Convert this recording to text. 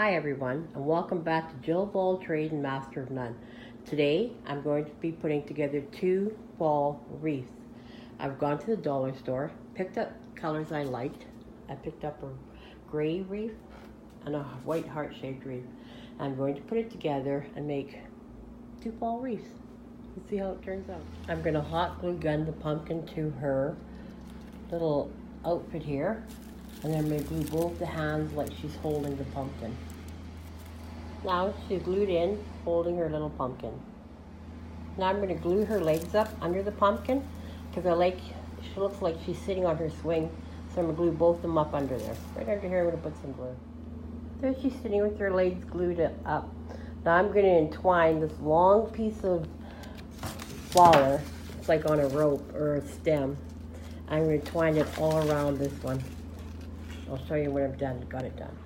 Hi everyone, and welcome back to Jill Ball Trade and Master of None. Today I'm going to be putting together 2 fall wreaths. I've gone to the dollar store, picked up colors I liked. I picked up a gray wreath and a white heart-shaped wreath. I'm going to put it together and make 2 fall wreaths. Let's see how it turns out. I'm going to hot glue gun the pumpkin to her little outfit here. And then I'm going to glue both the hands like she's holding the pumpkin. Now she's glued in, holding her little pumpkin. Now I'm going to glue her legs up under the pumpkin because she looks like she's sitting on her swing. So I'm going to glue both of them up under there. Right under here I'm going to put some glue. There she's sitting with her legs glued up. Now I'm going to entwine this long piece of flower. It's like on a rope or a stem. I'm going to twine it all around this one. I'll show you when I'm done, got it done.